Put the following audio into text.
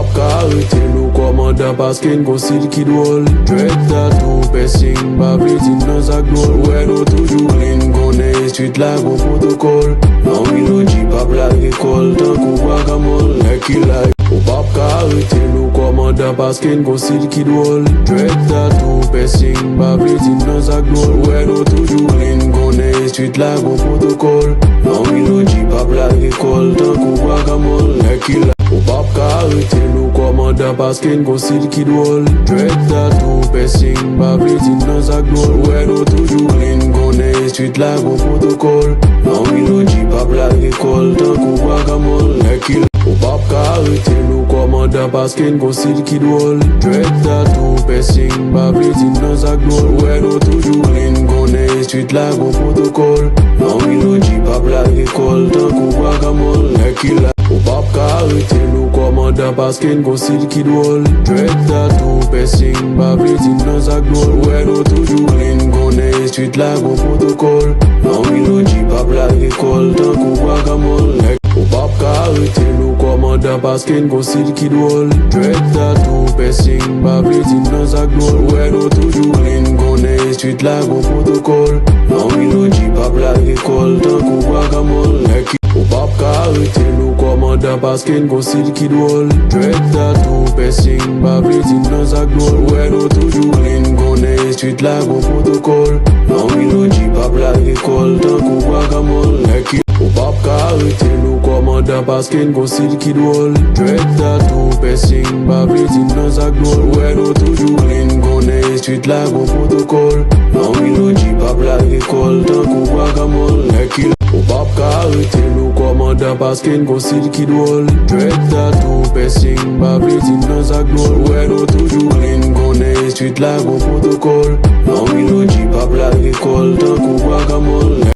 pap ka arete nou komanda paske n'go sil ki drôle. Dread tattoo, piercing, babletin nan sak drôle. Ouais nou toujou lin konen street la gon protokol. Nan mi nou di pap la rekol, tan kou guacamole. Leki la ou pap ka arete nou komanda paske n'go sil ki drôle. Dread tattoo, piercing, babletin nan sak drôle. Ouais nou toujou lin konen street la gon protokol. Nan mi nou di pap la rekol, tan kou guacamole. Leki la ou pap ka arete nou komanda paske n'go sil ki drôle. Dread tattoo, piercing, babletin nan sak drôle. Ouais nou toujou lin konen street la gon protokol. Nan mi nou di pap la rekol, tan kou guacamole. Leki la ou pap ka arete nou komanda paske n'go sil ki drôle. Dread tattoo, piercing, babletin nan sak drôle. Ouais nou toujou lin konen street la gon protokol. Nan mi nou di pap la rekol, tan kou guacamole. Leki la ou pap ka arete nou komanda paske n'go sil ki drôle. Dread tattoo, piercing, babletin nan sak drôle. Ouais nou toujou lin konen street la gon protokol. Nan mi nou di pap la rekol, tan kou guacamole. Ou pap ka arete nou komanda paske n'go sil ki drôle. Dread tattoo, piercing, babletin nan sak drôle. Ouais nou toujou lin konen street la gon protokol. Nan mi nou di pap la rekol, tan kou guacamole. Ou pap ka arete nou komanda paske n'go sil ki drôle. Dread tattoo, piercing, babletin nan sak drôle. Ouais nou toujou lin konen street la gon protokol. Nan mi nou di pap la rekol, tan kou guacamole. Ou pap ka arete nou komanda paske n'go sil ki drôle. Dread tattoo, piercing, babletin nan sak drôle. Ouais nou toujou lin konen street la gon protokol. Nan mi nou di pap la rekol, tan kou guacamole. Ou pap ka arete nou komanda paske n'go sil ki drôle. Dread tattoo, piercing, babletin nan sak drôle. Ouais nou toujou lin konen street la gon protokol. Nan mi nou di pap la rekol, tan kou guacamole.